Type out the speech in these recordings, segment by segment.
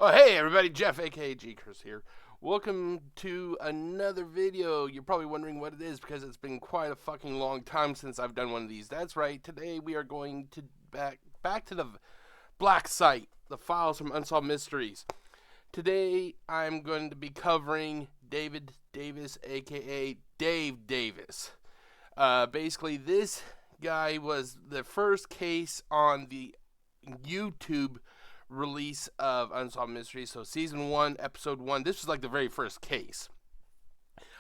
Oh, hey everybody, Jeff, aka GCurse here. Welcome to another video. You're probably wondering what it is because it's been quite a fucking long time since I've done one of these. That's right, today we are going to back to the black site, the files from Unsolved Mysteries. Today I'm going to be covering David Davis, aka Dave Davis. Basically, this guy was the first case on the YouTube release of Unsolved Mysteries. So season 1, episode 1, this was like the very first case.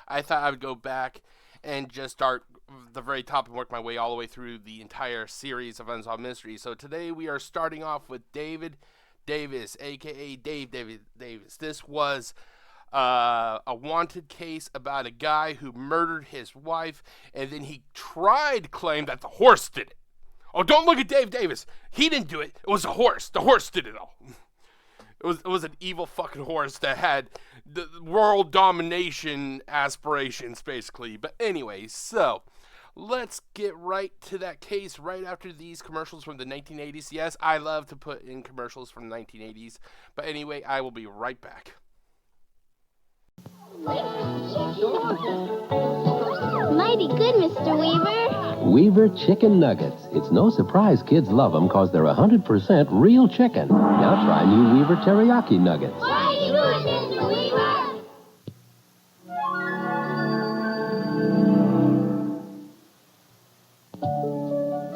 I thought I would go back and just start the very top and work my way all the way through the entire series of Unsolved Mysteries. So today we are starting off with David Davis, aka Dave Davis. This was a wanted case about a guy who murdered his wife, and then he tried to claim that the horse did it. Oh, don't look at Dave Davis. He didn't do it. It was a horse. The horse did it all. It was an evil fucking horse that had the world domination aspirations, basically. But anyway, so let's get right to that case right after these commercials from the 1980s. Yes, I love to put in commercials from the 1980s. But anyway, I will be right back. Mighty good, Mr. Weaver. Weaver Chicken Nuggets. It's no surprise kids love them because they're 100% real chicken. Now try new Weaver Teriyaki Nuggets. Mighty good, Mr. Weaver.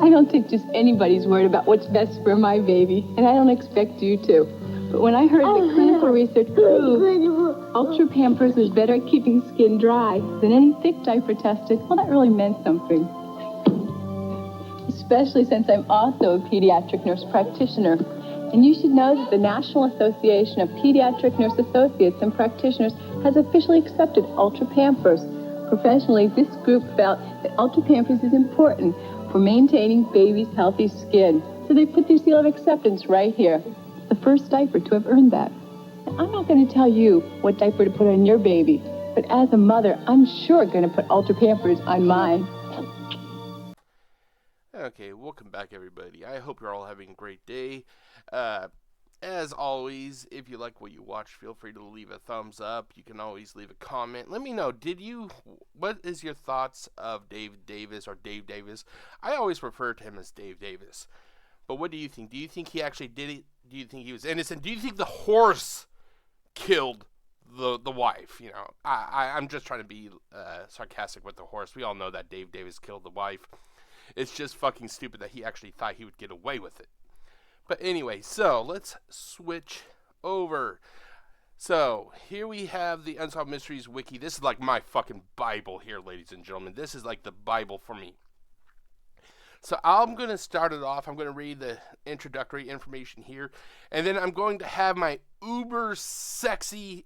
I don't take just anybody's word about what's best for my baby, and I don't expect you to. But when I heard that clinical research proved Ultra Pampers was better at keeping skin dry than any thick diaper tested, well, that really meant something. Especially since I'm also a pediatric nurse practitioner. And you should know that the National Association of Pediatric Nurse Associates and Practitioners has officially accepted Ultra Pampers. Professionally, this group felt that Ultra Pampers is important for maintaining babies' healthy skin. So they put their seal of acceptance right here. The first diaper to have earned that. Now, I'm not going to tell you what diaper to put on your baby, but as a mother, I'm sure going to put Ultra Pampers on mine. Okay, welcome back everybody. I hope you're all having a great day. As always, if you like what you watch, feel free to leave a thumbs up. You can always leave a comment. Let me know, what is your thoughts of Dave Davis or Dave Davis? I always refer to him as Dave Davis. But what do you think? Do you think he actually did it? Do you think he was innocent? Do you think the horse killed the wife? You know, I'm just trying to be sarcastic with the horse. We all know that Dave Davis killed the wife. It's just fucking stupid that he actually thought he would get away with it. But anyway, so let's switch over. So here we have the Unsolved Mysteries Wiki. This is like my fucking Bible here, ladies and gentlemen. This is like the Bible for me. So I'm going to start it off. I'm going to read the introductory information here. And then I'm going to have my uber sexy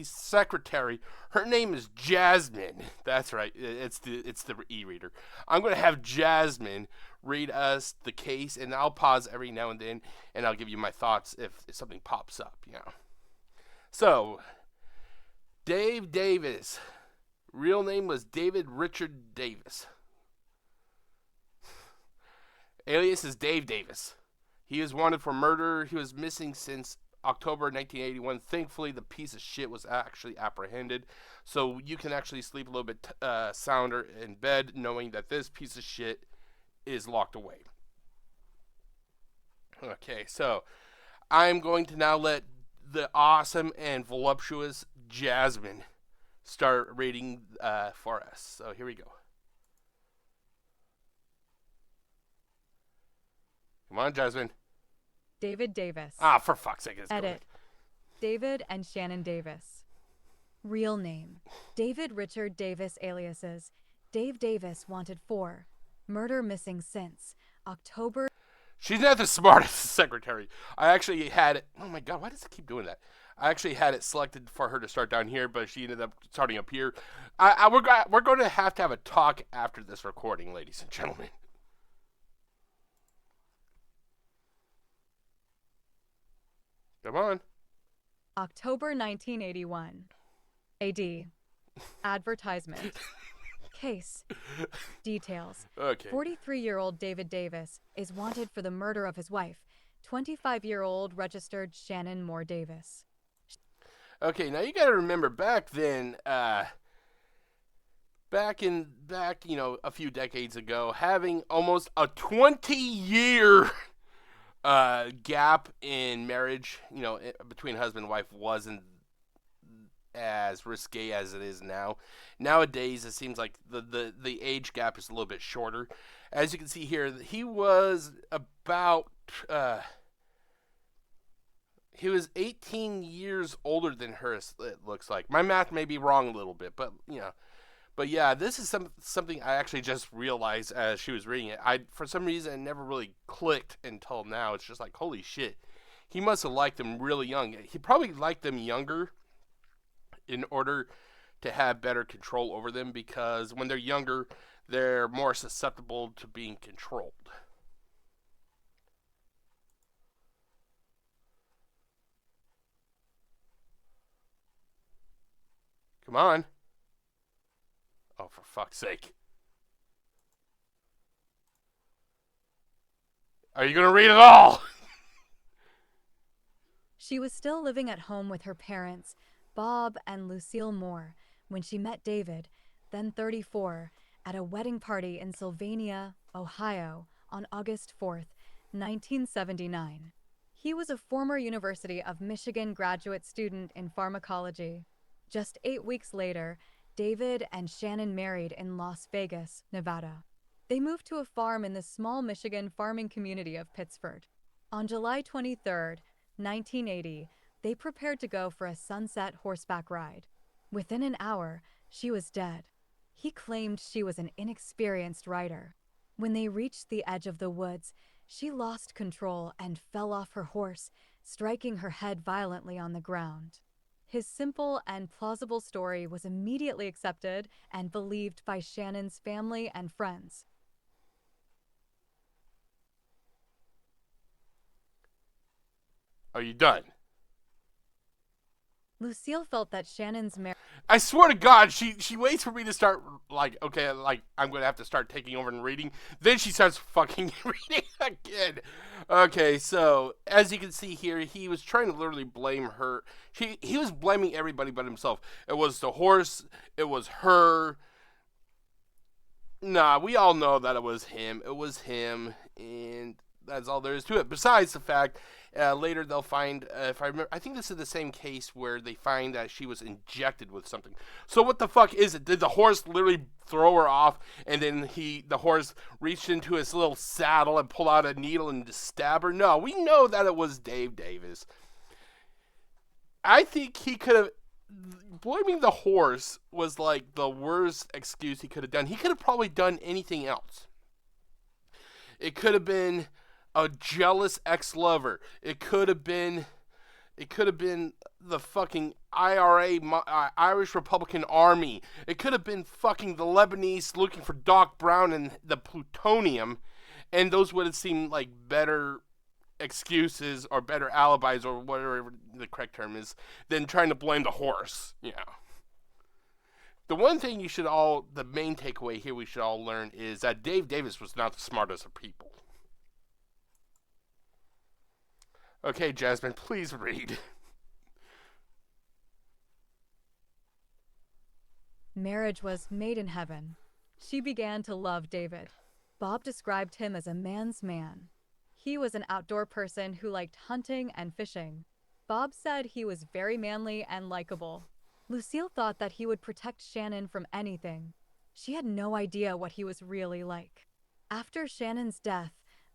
secretary. Her name is Jasmine. That's right. It's the e-reader. I'm going to have Jasmine read us the case. And I'll pause every now and then. And I'll give you my thoughts if something pops up, you know. So, Dave Davis. Real name was David Richard Davis. Alias is Dave Davis. He is wanted for murder. He was missing since October 1981. Thankfully, the piece of shit was actually apprehended. So you can actually sleep a little bit sounder in bed knowing that this piece of shit is locked away. Okay, so I'm going to now let the awesome and voluptuous Jasmine start reading for us. So here we go. Come on, Jasmine. David Davis. Ah, for fuck's sake. Edit. David and Shannon Davis. Real name. David Richard Davis aliases. Dave Davis wanted for. Murder missing since. October. She's not the smartest secretary. I actually had it. Oh my god, why does it keep doing that? I actually had it selected for her to start down here, but she ended up starting up here. We're going to have a talk after this recording, ladies and gentlemen. Come on. October 1981. AD. Advertisement. Case. Details. Okay. 43-year-old David Davis is wanted for the murder of his wife, 25-year-old registered Shannon Moore Davis. Okay, now you got to remember back then, back, a few decades ago, having almost a 20-year gap in marriage, between husband and wife wasn't as risque as it is now. Nowadays, it seems like the age gap is a little bit shorter. As you can see here, he was about he was 18 years older than her. It looks like my math may be wrong a little bit, but But yeah, this is something I actually just realized as she was reading it. For some reason, it never really clicked until now. It's just like, holy shit. He must have liked them really young. He probably liked them younger in order to have better control over them, because when they're younger, they're more susceptible to being controlled. Come on. Oh, for fuck's sake. Are you going to read it all? She was still living at home with her parents, Bob and Lucille Moore, when she met David, then 34, at a wedding party in Sylvania, Ohio, on August 4th, 1979. He was a former University of Michigan graduate student in pharmacology. Just 8 weeks later, David and Shannon married in Las Vegas, Nevada. They moved to a farm in the small Michigan farming community of Pittsford. On July 23rd, 1980, they prepared to go for a sunset horseback ride. Within an hour, she was dead. He claimed she was an inexperienced rider. When they reached the edge of the woods, she lost control and fell off her horse, striking her head violently on the ground. His simple and plausible story was immediately accepted and believed by Shannon's family and friends. Are you done? Lucille felt that Shannon's marriage... I swear to God, she waits for me to start, okay, I'm going to have to start taking over and reading. Then she starts fucking reading again. Okay, so, as you can see here, he was trying to literally blame her. He was blaming everybody but himself. It was the horse. It was her. Nah, we all know that it was him. It was him, and that's all there is to it. Besides the fact, later they'll find, if I remember, I think this is the same case where they find that she was injected with something. So what the fuck is it? Did the horse literally throw her off, and then the horse reached into his little saddle and pulled out a needle and just stab her? No, we know that it was Dave Davis. I think he could have... Blaming the horse was like the worst excuse he could have done. He could have probably done anything else. It could have been a jealous ex-lover. It could have been the fucking IRA, Irish Republican Army. It could have been fucking the Lebanese looking for Doc Brown and the plutonium, and those would have seemed like better excuses or better alibis or whatever the correct term is than trying to blame the horse. The one thing the main takeaway here we should all learn is that Dave Davis was not the smartest of people. Okay, Jasmine, please read. Marriage was made in heaven. She began to love David. Bob described him as a man's man. He was an outdoor person who liked hunting and fishing. Bob said he was very manly and likable. Lucille thought that he would protect Shannon from anything. She had no idea what he was really like. After Shannon's death,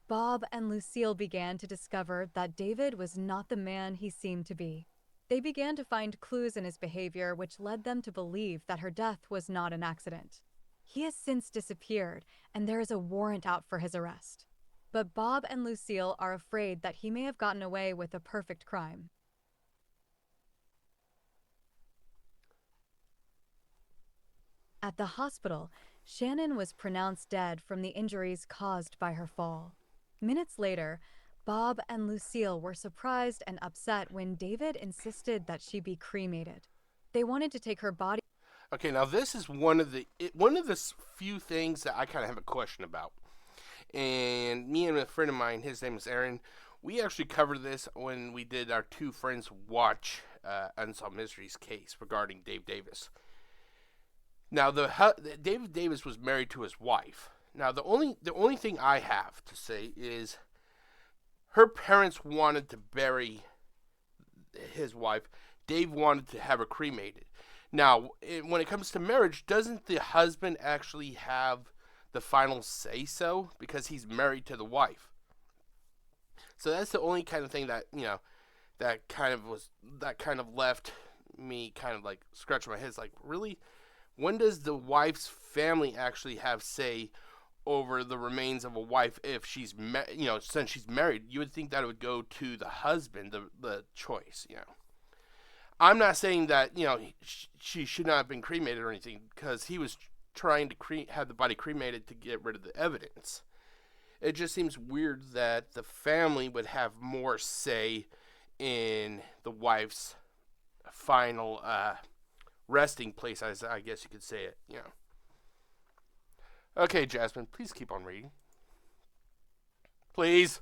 Bob and Lucille began to discover that David was not the man he seemed to be. They began to find clues in his behavior which led them to believe that her death was not an accident. He has since disappeared, and there is a warrant out for his arrest. But Bob and Lucille are afraid that he may have gotten away with a perfect crime. At the hospital, Shannon was pronounced dead from the injuries caused by her fall. Minutes later, Bob and Lucille were surprised and upset when David insisted that she be cremated. They wanted to take her body... Okay, now this is one of the few things that I kind of have a question about. And me and a friend of mine, his name is Aaron, We actually covered this when we did our Two Friends Watch Unsolved Mysteries case regarding Dave Davis. Now, David Davis was married to his wife. Now, the only thing I have to say is her parents wanted to bury his wife. Dave wanted to have her cremated. Now, when it comes to marriage, doesn't the husband actually have the final say-so? Because he's married to the wife. So that's the only kind of thing that, that kind of left me kind of like scratching my head. It's like, really? When does the wife's family actually have say over the remains of a wife if she's, since she's married? You would think that it would go to the husband, the choice, I'm not saying that, she should not have been cremated or anything, because he was trying to have the body cremated to get rid of the evidence. It just seems weird that the family would have more say in the wife's final resting place, as I guess you could say it, Okay, Jasmine, please keep on reading. Please.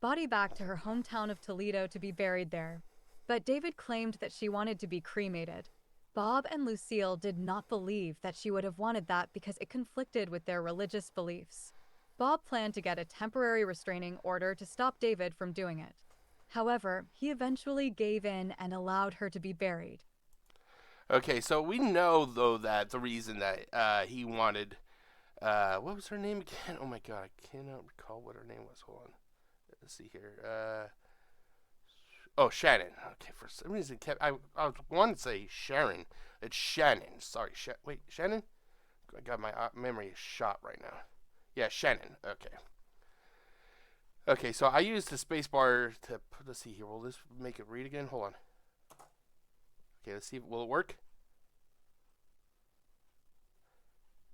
Body back to her hometown of Toledo to be buried there. But David claimed that she wanted to be cremated. Bob and Lucille did not believe that she would have wanted that because it conflicted with their religious beliefs. Bob planned to get a temporary restraining order to stop David from doing it. However, he eventually gave in and allowed her to be buried. Okay, so we know, though, that the reason that he wanted... what was her name again? Oh my god, I cannot recall what her name was. Hold on. Let's see here. Shannon. Okay, for some reason, I wanted to say Sharon. It's Shannon. Sorry, wait, Shannon? I got my memory shot right now. Yeah, Shannon. Okay. Okay, so I used the spacebar to... Let's see here. Will this make it read again? Hold on. Okay, let's see. Will it work?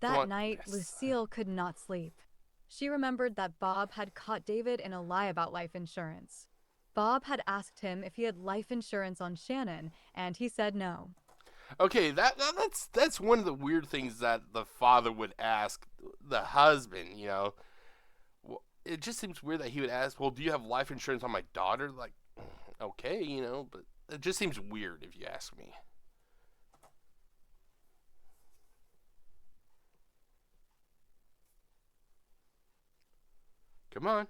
That night, Lucille could not sleep. She remembered that Bob had caught David in a lie about life insurance. Bob had asked him if he had life insurance on Shannon, and he said no. Okay, that's one of the weird things that the father would ask the husband, Well, it just seems weird that he would ask, well, do you have life insurance on my daughter? Like, okay, but it just seems weird if you ask me. Come on.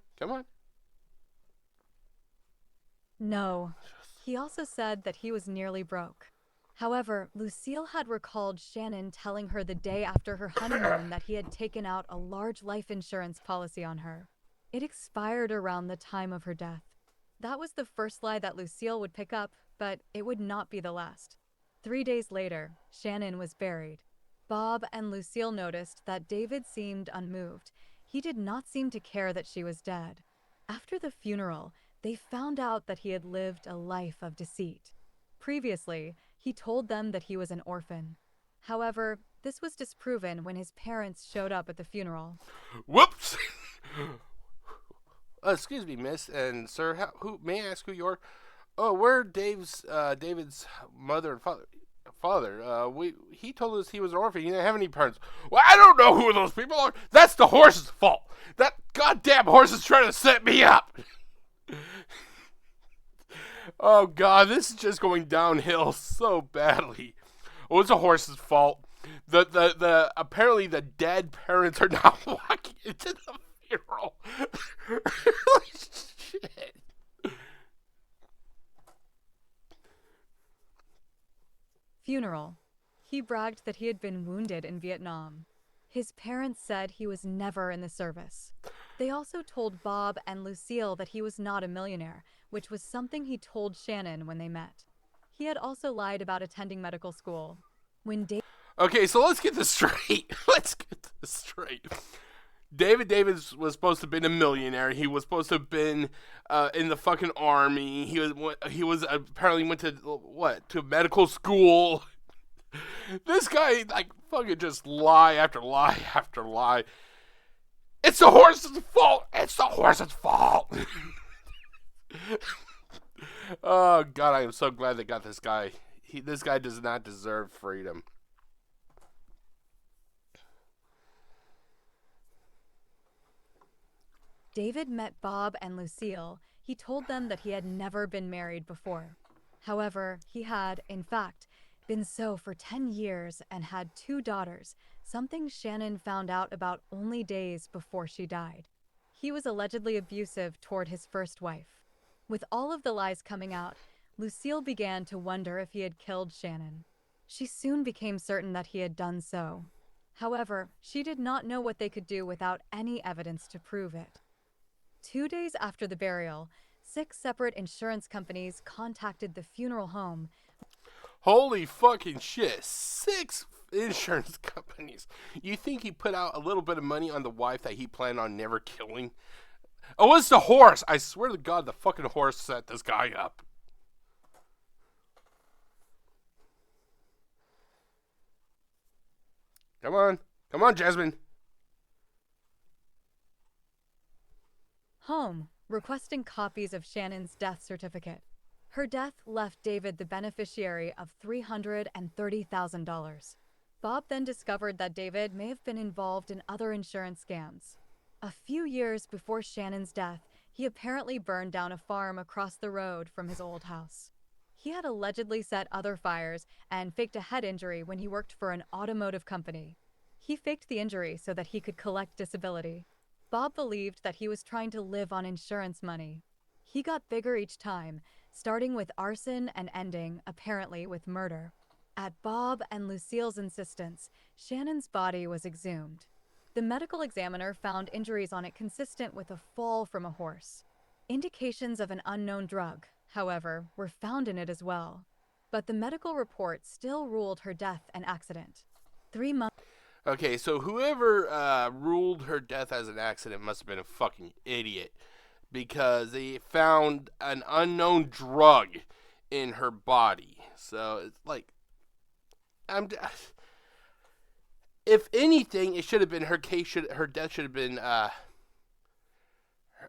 No. He also said that he was nearly broke. However, Lucille had recalled Shannon telling her the day after her honeymoon that he had taken out a large life insurance policy on her. It expired around the time of her death. That was the first lie that Lucille would pick up, but it would not be the last. 3 days later, Shannon was buried. Bob and Lucille noticed that David seemed unmoved. He did not seem to care that she was dead. After the funeral, they found out that he had lived a life of deceit. Previously, he told them that he was an orphan. However, this was disproven when his parents showed up at the funeral. Whoops! Excuse me, miss and sir. Who may I ask who you are? Oh, we're David's mother and father. He told us he was an orphan. He didn't have any parents. Well, I don't know who those people are. That's the horse's fault. That goddamn horse is trying to set me up. Oh god, this is just going downhill so badly. Well, it's a horse's fault. The apparently the dead parents are now walking into the funeral. Holy shit. Funeral. He bragged that he had been wounded in Vietnam. His parents said he was never in the service. They also told Bob and Lucille that he was not a millionaire, which was something he told Shannon when they met. He had also lied about attending medical school. Okay, so let's get this straight. David Davis was supposed to have been a millionaire. He was supposed to have been in the fucking army. He was apparently went to medical school. This guy fucking just lie after lie after lie. It's the horse's fault. It's the horse's fault. Oh god, I am so glad they got this guy. This guy does not deserve freedom. David met Bob and Lucille, he told them that he had never been married before. However, he had, in fact, been so for 10 years and had 2 daughters, something Shannon found out about only days before she died. He was allegedly abusive toward his first wife. With all of the lies coming out, Lucille began to wonder if he had killed Shannon. She soon became certain that he had done so. However, she did not know what they could do without any evidence to prove it. 2 days after the burial, 6 separate insurance companies contacted the funeral home. Holy fucking shit. 6 insurance companies. You think he put out a little bit of money on the wife that he planned on never killing? Oh, it's the horse. I swear to God, the fucking horse set this guy up. Come on. Come on, Jasmine. Home, requesting copies of Shannon's death certificate. Her death left David the beneficiary of $330,000. Bob then discovered that David may have been involved in other insurance scams. A few years before Shannon's death, he apparently burned down a farm across the road from his old house. He had allegedly set other fires and faked a head injury when he worked for an automotive company. He faked the injury so that he could collect disability. Bob believed that he was trying to live on insurance money. He got bigger each time, starting with arson and ending, apparently, with murder. At Bob and Lucille's insistence, Shannon's body was exhumed. The medical examiner found injuries on it consistent with a fall from a horse. Indications of an unknown drug, however, were found in it as well. But the medical report still ruled her death an accident. 3 months. Okay, so whoever ruled her death as an accident must have been a fucking idiot, because they found an unknown drug in her body. So it's like, if anything, it should have been her death should have been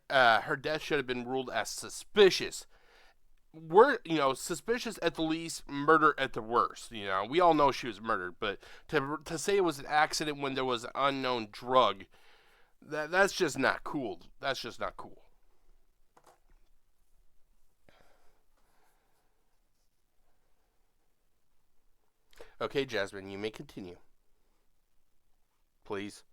her death should have been ruled as suspicious. Suspicious at the least, murder at the worst. We all know she was murdered, but to say it was an accident when there was an unknown drug, that's just not cool. That's just not cool. Okay, Jasmine, you may continue. Please.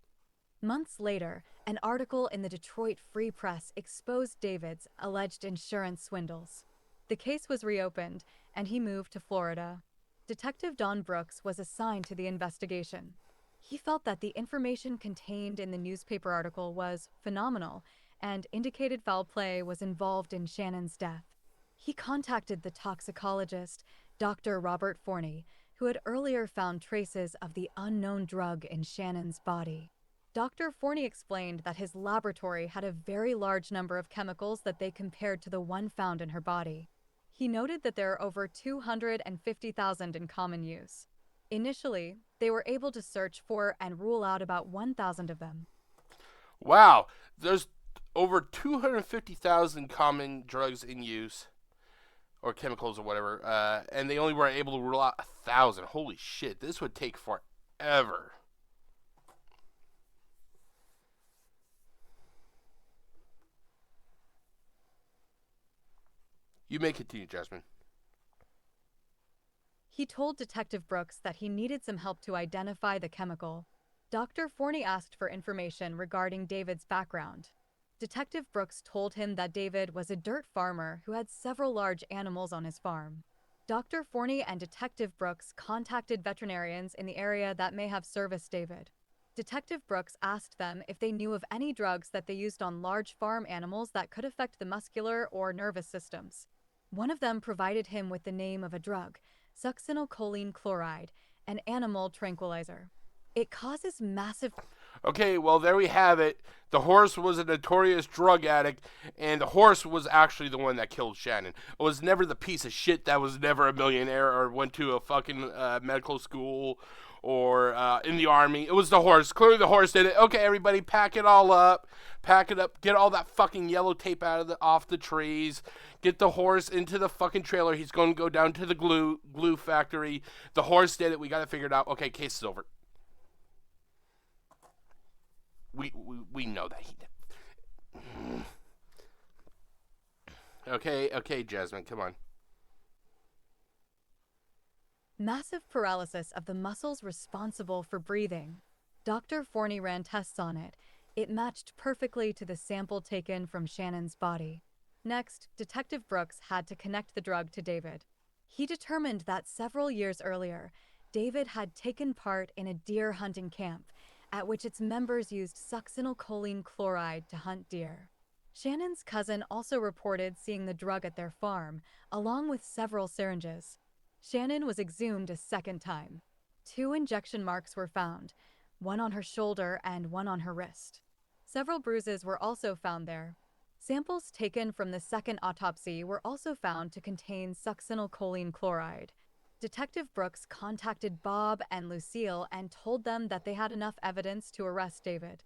Months later, an article in the Detroit Free Press exposed David's alleged insurance swindles. The case was reopened, and he moved to Florida. Detective Don Brooks was assigned to the investigation. He felt that the information contained in the newspaper article was phenomenal and indicated foul play was involved in Shannon's death. He contacted the toxicologist, Dr. Robert Forney, who had earlier found traces of the unknown drug in Shannon's body. Dr. Forney explained that his laboratory had a very large number of chemicals that they compared to the one found in her body. He noted that there are over 250,000 in common use. Initially, they were able to search for and rule out about 1,000 of them. Wow, there's over 250,000 common drugs in use, or chemicals or whatever, and they only were able to rule out 1,000. Holy shit, this would take forever. You may continue, Jasmine. He told Detective Brooks that he needed some help to identify the chemical. Dr. Forney asked for information regarding David's background. Detective Brooks told him that David was a dirt farmer who had several large animals on his farm. Dr. Forney and Detective Brooks contacted veterinarians in the area that may have serviced David. Detective Brooks asked them if they knew of any drugs that they used on large farm animals that could affect the muscular or nervous systems. One of them provided him with the name of a drug, succinylcholine chloride, an animal tranquilizer. It causes massive... Okay, well, there we have it. The horse was a notorious drug addict, and the horse was actually the one that killed Shannon. It was never the piece of shit that was never a millionaire or went to a fucking medical school or in the army. It was the horse. Clearly the horse did it. Okay, everybody, pack it all up. Pack it up. Get all that fucking yellow tape off the trees. Get the horse into the fucking trailer. He's going to go down to the glue factory. The horse did it. We got to figure it out. Okay, case is over. We know that he did. Okay, Jasmine, come on. Massive paralysis of the muscles responsible for breathing. Dr. Forney ran tests on it. It matched perfectly to the sample taken from Shannon's body. Next, Detective Brooks had to connect the drug to David. He determined that several years earlier, David had taken part in a deer hunting camp, at which its members used succinylcholine chloride to hunt deer. Shannon's cousin also reported seeing the drug at their farm, along with several syringes. Shannon was exhumed a second time. 2 injection marks were found, one on her shoulder and one on her wrist. Several bruises were also found there. Samples taken from the second autopsy were also found to contain succinylcholine chloride. Detective Brooks contacted Bob and Lucille and told them that they had enough evidence to arrest David.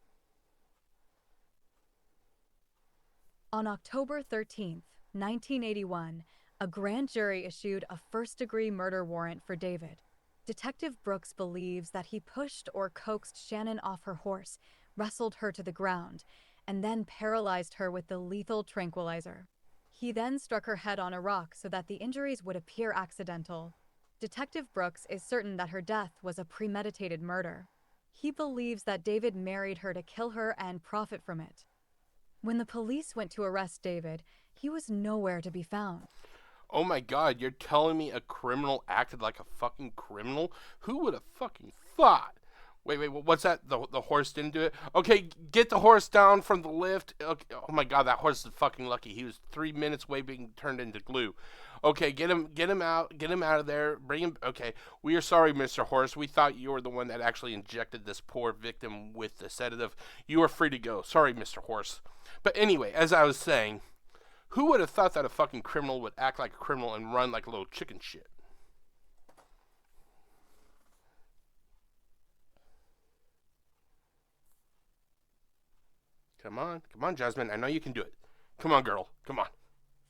On October 13, 1981, a grand jury issued a first-degree murder warrant for David. Detective Brooks believes that he pushed or coaxed Shannon off her horse, wrestled her to the ground, and then paralyzed her with the lethal tranquilizer. He then struck her head on a rock so that the injuries would appear accidental. Detective Brooks is certain that her death was a premeditated murder. He believes that David married her to kill her and profit from it. When the police went to arrest David, he was nowhere to be found. Oh my god, you're telling me a criminal acted like a fucking criminal? Who would have fucking thought? Wait, what's that? The horse didn't do it? Okay, get the horse down from the lift. Okay, oh my god, that horse is fucking lucky. He was 3 minutes away being turned into glue. Okay, get him out of there. Bring him. Okay, we are sorry, Mr. Horse. We thought you were the one that actually injected this poor victim with the sedative. You are free to go. Sorry, Mr. Horse. But anyway, as I was saying, who would have thought that a fucking criminal would act like a criminal and run like a little chicken shit? Come on, Jasmine. I know you can do it. Come on, girl. Come on.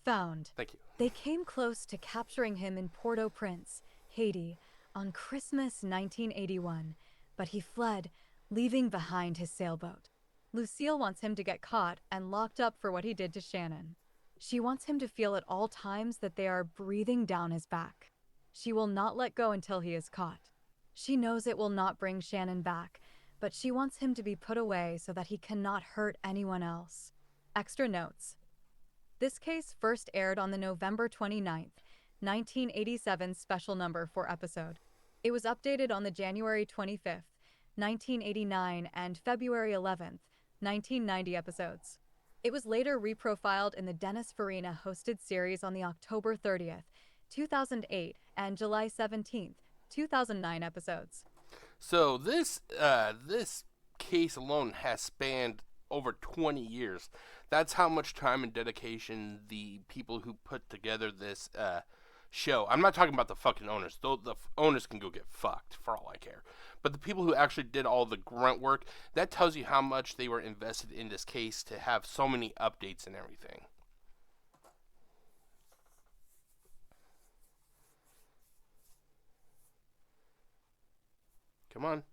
Found. Thank you. They came close to capturing him in Port-au-Prince, Haiti, on Christmas 1981, but he fled, leaving behind his sailboat. Lucille wants him to get caught and locked up for what he did to Shannon. She wants him to feel at all times that they are breathing down his back. She will not let go until he is caught. She knows it will not bring Shannon back, but she wants him to be put away so that he cannot hurt anyone else. Extra notes. This case first aired on the November 29th, 1987 special number 4 episode. It was updated on the January 25th, 1989 and February 11th, 1990 episodes. It was later reprofiled in the Dennis Farina hosted series on the October 30th, 2008 and July 17th, 2009 episodes. So this case alone has spanned over 20 years. That's how much time and dedication the people who put together this show. I'm not talking about the fucking owners. Though the owners can go get fucked for all I care. But the people who actually did all the grunt work, that tells you how much they were invested in this case to have so many updates and everything. Come on.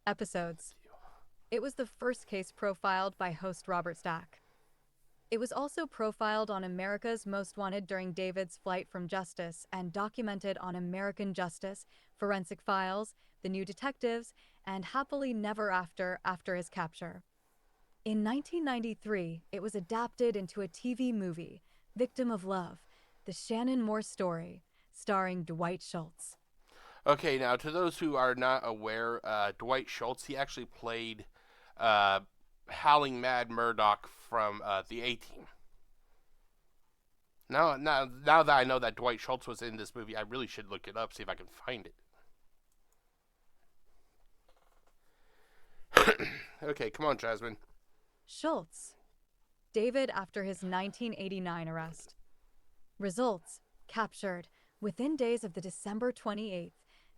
Episodes. It was the first case profiled by host Robert Stack. It was also profiled on America's Most Wanted during David's flight from justice and documented on American Justice, Forensic Files, The New Detectives, and Happily Never After his capture. In 1993, it was adapted into a TV movie, Victim of Love, The Shannon Moore Story, starring Dwight Schultz. Okay, now to those who are not aware, Dwight Schultz, he actually played Howling Mad Murdoch from the A-Team. Now that I know that Dwight Schultz was in this movie, I really should look it up, see if I can find it. Okay, come on, Jasmine. Schultz. David after his 1989 arrest. Results. Captured. Within days of the December 28th,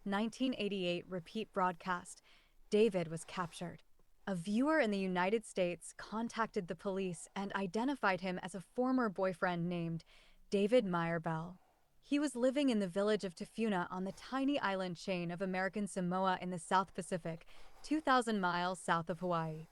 1988 repeat broadcast, David was captured. A viewer in the United States contacted the police and identified him as a former boyfriend named David Meyer Bell. He was living in the village of Tafuna on the tiny island chain of American Samoa in the South Pacific, 2,000 miles south of Hawaii.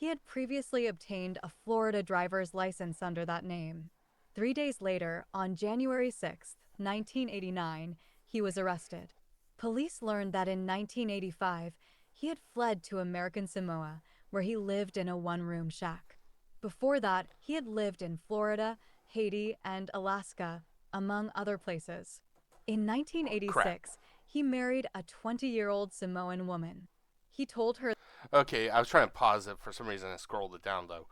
He had previously obtained a Florida driver's license under that name. 3 days later, on January 6, 1989, he was arrested. Police learned that in 1985, he had fled to American Samoa, where he lived in a one-room shack. Before that, he had lived in Florida, Haiti, and Alaska, among other places. In 1986, he married a 20-year-old Samoan woman. He told her... Okay, I was trying to pause it. For some reason, I scrolled it down, though.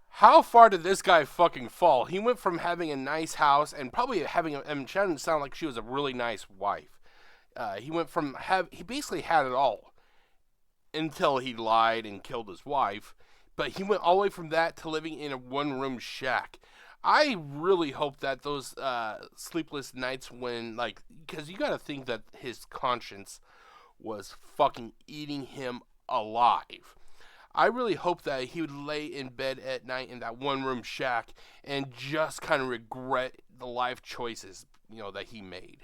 How far did this guy fucking fall? He went from having a nice house and probably having a... I mean, Shannon sounded like she was a really nice wife. He went from... He basically had it all until he lied and killed his wife. But he went all the way from that to living in a one-room shack. I really hope that those sleepless nights when, like... Because you gotta think that his conscience was fucking eating him alive. I really hope that he would lay in bed at night in that one-room shack and just kind of regret the life choices, that he made.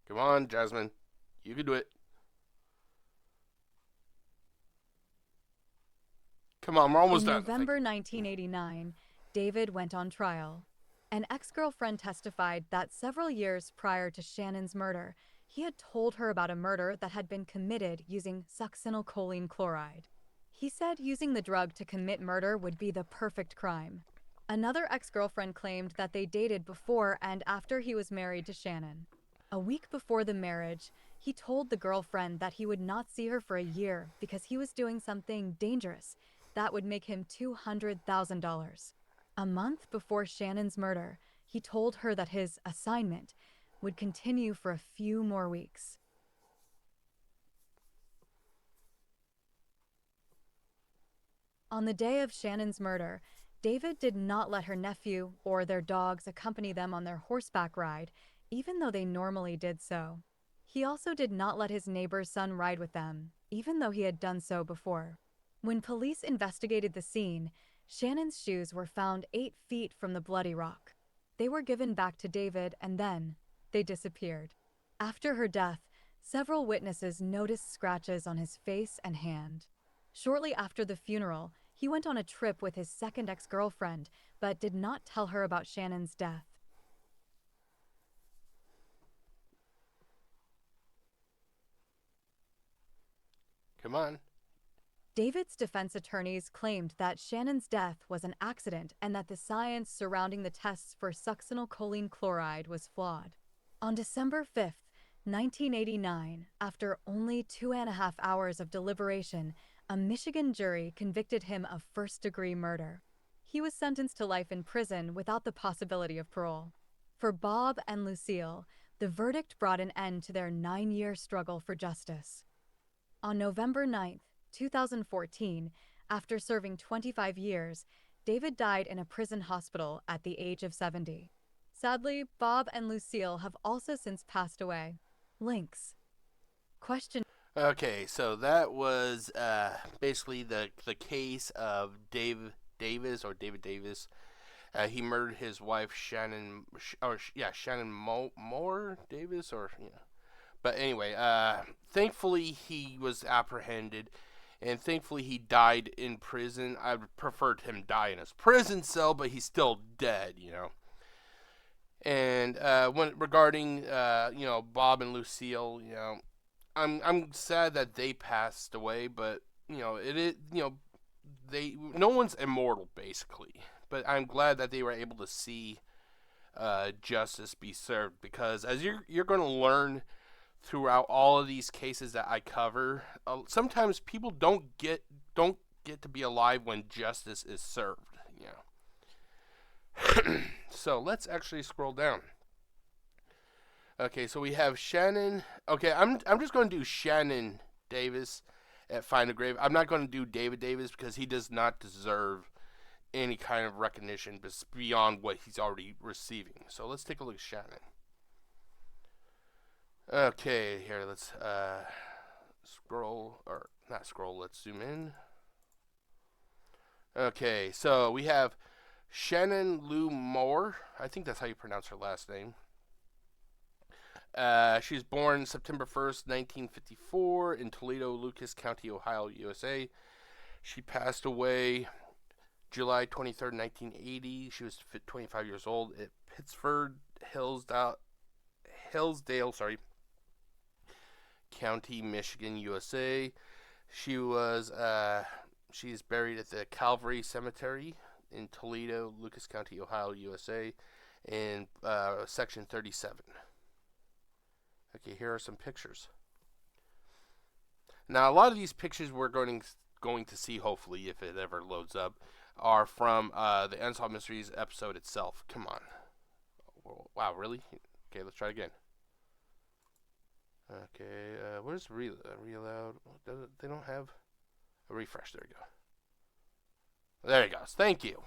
Come on, Jasmine. You can do it. Come on, we're almost done. In November 1989, David went on trial. An ex-girlfriend testified that several years prior to Shannon's murder, he had told her about a murder that had been committed using succinylcholine chloride. He said using the drug to commit murder would be the perfect crime. Another ex-girlfriend claimed that they dated before and after he was married to Shannon. A week before the marriage, he told the girlfriend that he would not see her for a year because he was doing something dangerous that would make him $200,000. A month before Shannon's murder, he told her that his assignment would continue for a few more weeks. On the day of Shannon's murder, David did not let her nephew or their dogs accompany them on their horseback ride, even though they normally did so. He also did not let his neighbor's son ride with them, even though he had done so before. When police investigated the scene, Shannon's shoes were found 8 feet from the bloody rock. They were given back to David and then they disappeared. After her death, several witnesses noticed scratches on his face and hand. Shortly after the funeral, he went on a trip with his second ex-girlfriend, but did not tell her about Shannon's death. Come on. David's defense attorneys claimed that Shannon's death was an accident and that the science surrounding the tests for succinylcholine chloride was flawed. On December 5th, 1989, after only 2.5 hours of deliberation, a Michigan jury convicted him of first-degree murder. He was sentenced to life in prison without the possibility of parole. For Bob and Lucille, the verdict brought an end to their 9-year struggle for justice. On November 9th, 2014, after serving 25 years, David died in a prison hospital at the age of 70. Sadly, Bob and Lucille have also since passed away. Links. Question. Okay, so that was basically the case of David Davis. He murdered his wife Shannon Moore Davis But anyway, thankfully he was apprehended, and thankfully he died in prison. I would prefer him die in his prison cell, but he's still dead, And regarding Bob and Lucille, I'm sad that they passed away, but no one's immortal basically. But I'm glad that they were able to see justice be served, because as you're going to learn throughout all of these cases that I cover, sometimes people don't get to be alive when justice is served. So let's actually scroll down. Okay, so we have Shannon. Okay, I'm just going to do Shannon Davis at Find a Grave. I'm not going to do David Davis because he does not deserve any kind of recognition beyond what he's already receiving. So let's take a look at Shannon. Okay, here, let's let's zoom in. Okay, so we have Shannon Lou Moore. I think that's how you pronounce her last name. She was born September 1st, 1954 in Toledo, Lucas County, Ohio, USA. She passed away July 23rd, 1980. She was 25 years old at Pittsford, Hillsdale, County, Michigan, USA. She's buried at the Calvary Cemetery in Toledo, Lucas County, Ohio, USA, in section 37. Okay, here are some pictures. Now, a lot of these pictures we're going to see, hopefully, if it ever loads up, are from the Unsolved Mysteries episode itself. Come on. Wow, really? Okay, let's try again. Okay, where's reload? They don't have a refresh. There we go. There it goes. Thank you.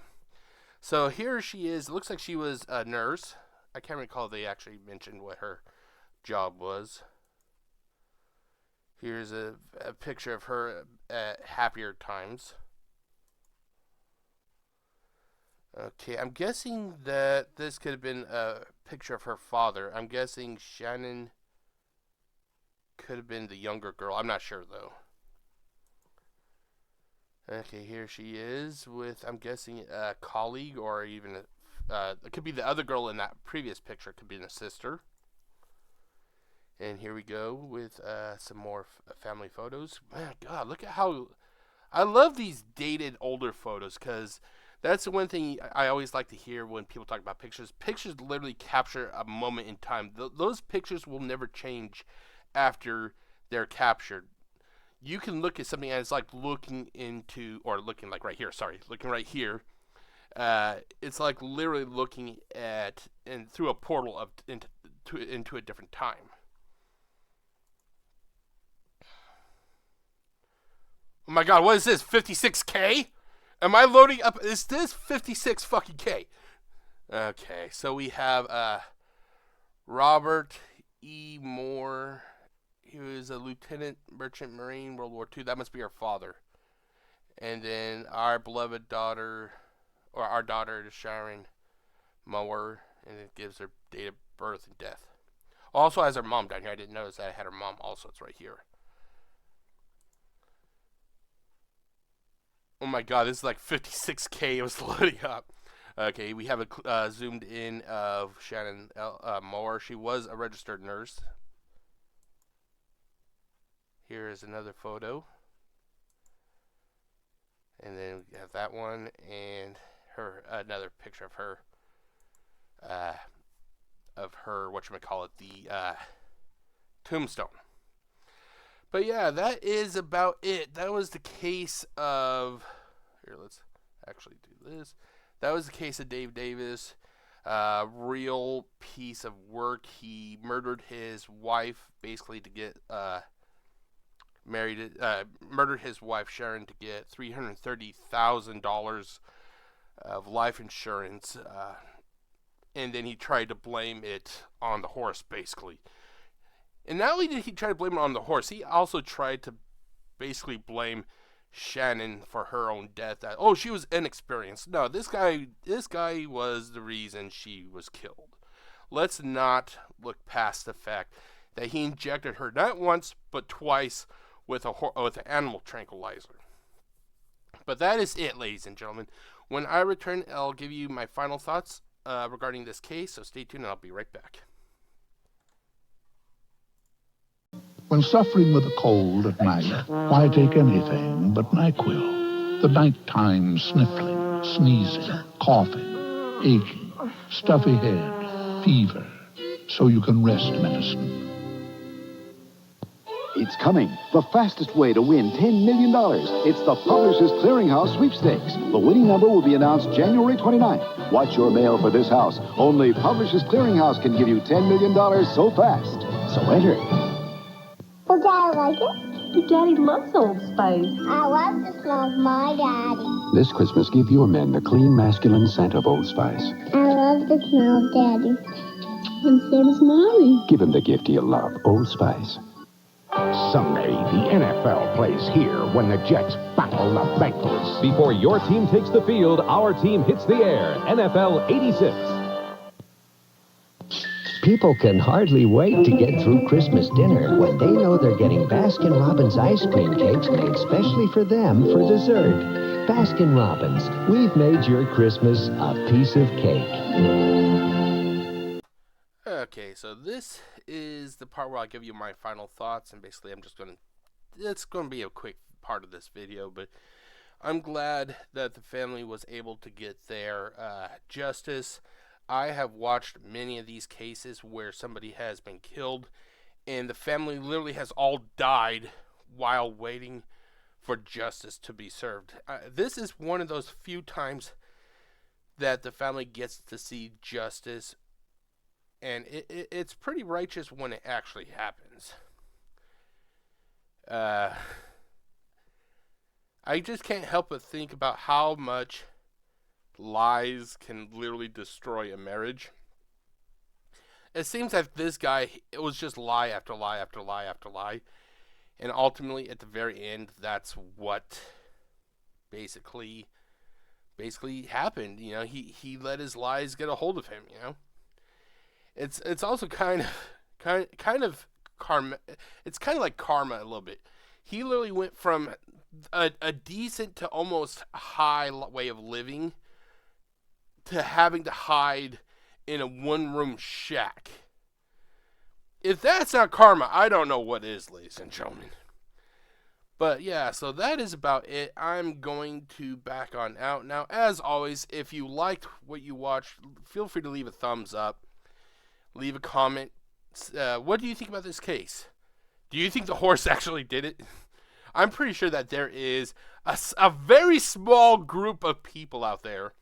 So here she is. It looks like she was a nurse. I can't recall if they actually mentioned what her job was. Here's a picture of her at happier times. Okay, I'm guessing that this could have been a picture of her father. I'm guessing Shannon could have been the younger girl. I'm not sure, though. Okay, here she is with, I'm guessing, a colleague or even it could be the other girl in that previous picture. It could be a sister. And here we go with some more family photos. Man, God, look at how... I love these dated older photos because that's the one thing I always like to hear when people talk about pictures. Pictures literally capture a moment in time. Those pictures will never change after they're captured. You can look at something and it's like looking like right here, looking right here. It's like literally looking at and through a portal into a different time. Oh my God, what is this? 56K? Am I loading up? Is this 56 fucking K? Okay, so we have Robert E. Moore. He was a lieutenant merchant marine, World War II. That must be our father. And then our beloved daughter, or our daughter, is Sharon Moore, and it gives her date of birth and death. Also has her mom down here. I didn't notice that I had her mom also. It's right here. Oh my God, this is like 56K. It was loading up. Okay, we have a zoomed in of Shannon Moore. She was a registered nurse. Here is another photo. And then we have that one and another picture of her, whatchamacallit, the tombstone. But yeah, that is about it. That was the case of... Here, let's actually do this. That was the case of Dave Davis. Real piece of work. He murdered his wife basically to get... murdered his wife Sharon to get $330,000 of life insurance, and then he tried to blame it on the horse, basically. And not only did he try to blame it on the horse, he also tried to basically blame Shannon for her own death. That, oh, she was inexperienced. No, this guy was the reason she was killed. Let's not look past the fact that he injected her not once but twice with an animal tranquilizer. But that is it, ladies and gentlemen. When I return, I'll give you my final thoughts regarding this case, so stay tuned and I'll be right back. When suffering with a cold at night, why take anything but NyQuil? The nighttime sniffling, sneezing, coughing, aching, stuffy head, fever, so you can rest medicine. It's coming. The fastest way to win $10 million. It's the Publishers Clearinghouse Sweepstakes. The winning number will be announced January 29th. Watch your mail for this house. Only Publishers Clearinghouse can give you $10 million so fast. So enter. Does Daddy like it? Your daddy loves Old Spice. I love the smell of my daddy. This Christmas, give your men the clean, masculine scent of Old Spice. I love the smell of Daddy. And so does Mommy. Give him the gift he'll love, Old Spice. Someday, the NFL plays here when the Jets battle the Bengals. Before your team takes the field, our team hits the air. NFL 86. People can hardly wait to get through Christmas dinner when they know they're getting Baskin-Robbins ice cream cakes made specially for them for dessert. Baskin-Robbins, we've made your Christmas a piece of cake. Okay, so this is the part where I'll give you my final thoughts, and basically it's going to be a quick part of this video, but I'm glad that the family was able to get their justice. I have watched many of these cases where somebody has been killed, and the family literally has all died while waiting for justice to be served. This is one of those few times that the family gets to see justice, and it's pretty righteous when it actually happens. I just can't help but think about how much lies can literally destroy a marriage. It seems that this guy, it was just lie after lie after lie after lie. And ultimately, at the very end, that's what basically happened. You know, he let his lies get a hold of him, you know. It's also kind of karma. It's kind of like karma a little bit. He literally went from a decent to almost high way of living to having to hide in a one-room shack. If that's not karma, I don't know what is, ladies and gentlemen. But yeah, so that is about it. I'm going to back on out. Now, as always, if you liked what you watched, feel free to leave a thumbs up. Leave a comment. What do you think about this case? Do you think the horse actually did it? I'm pretty sure that there is a very small group of people out there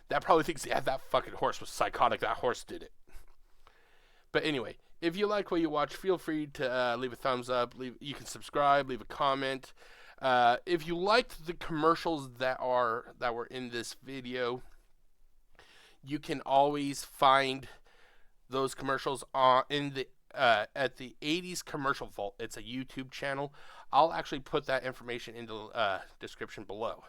that probably thinks, yeah, that fucking horse was psychotic. That horse did it. But anyway, if you like what you watch, feel free to leave a thumbs up. You can subscribe, leave a comment. If you liked the commercials that were in this video, you can always find those commercials in the at the 80s Commercial Vault. It's a YouTube channel. I'll actually put that information in the description below.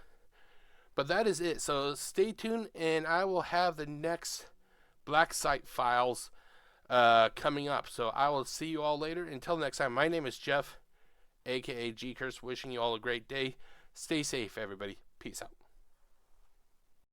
But that is it. So stay tuned, and I will have the next Black Site Files coming up. So I will see you all later. Until next time, my name is Jeff, aka GCurse, wishing you all a great day. Stay safe, everybody. Peace out.